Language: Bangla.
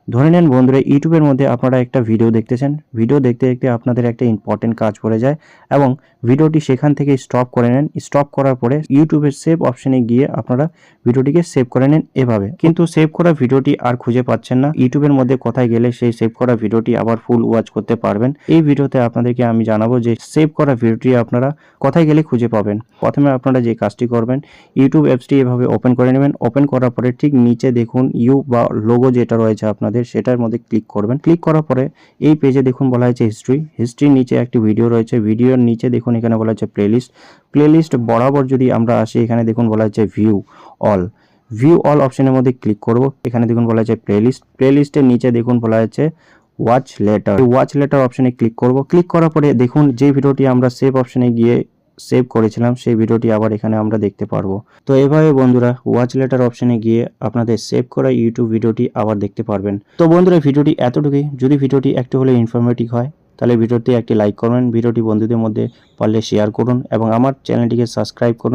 ধরে নেন বন্ধুরা ইউটিউবের মধ্যে আপনারা একটা ভিডিও দেখতেছেন, ভিডিও দেখতে দেখতে আপনাদের একটা ইম্পর্টেন্ট কাজ পড়ে যায় এবং ভিডিওটি সেখান থেকে স্টপ করে নেন। স্টপ করার পরে ইউটিউবের সেভ অপশনে গিয়ে আপনারা ভিডিওটিকে সেভ করে নেন এভাবে, কিন্তু সেভ করা ভিডিওটি আর খুঁজে পাচ্ছেন না। ইউটিউবের মধ্যে কোথায় গেলে সেই সেভ করা ভিডিওটি আবার ফুল ওয়াচ করতে পারবেন, এই ভিডিওতে আপনাদেরকে আমি জানাবো যে সেভ করা ভিডিওটি আপনারা কোথায় গেলে খুঁজে পাবেন। প্রথমে আপনারা যে কাজটি করবেন, ইউটিউব অ্যাপসটি এভাবে ওপেন করে নেবেন। ওপেন করার পরে ঠিক নিচে দেখুন ইউ বা লোগো যেটা রয়েছে আপনাদের সেটার মধ্যে ক্লিক করবেন। ক্লিক করার পরে এই পেজে দেখুন বলা হয়েছে হিস্ট্রির নিচে একটি ভিডিও রয়েছে, ভিডিওর নিচে দেখুন এখানে বলা হচ্ছে প্লেলিস্ট বরাবর যদি আমরা আসি এখানে দেখুন বলা হচ্ছে ভিউ অল অপশনের মধ্যে ক্লিক করব। এখানে দেখুন বলা হচ্ছে প্লেলিস্টের নিচে দেখুন বলা হচ্ছে ওয়াচ লেটার অপশনে ক্লিক করব। ক্লিক করার পরে দেখুন যে ভিডিওটি আমরা সেভ অপশনে গিয়ে সেভ করেছিলাম সেই ভিডিওটি আবার এখানে আমরা দেখতে পারবো। তো এভাবে বন্ধুরা ওয়াচ লেটার অপশনে গিয়ে আপনাদের সেভ করা ইউটিউব ভিডিওটি আবার দেখতে পারবেন। তো বন্ধুরা ভিডিওটি এতটুকুই। যদি ভিডিওটি একটু হলে ইনফরমেটিভ হয় তাহলে ভিডিওতে একটি লাইক করবেন, ভিডিওটি বন্ধুদের মধ্যে পারলে শেয়ার করুন এবং আমার চ্যানেলটিকে সাবস্ক্রাইব করুন।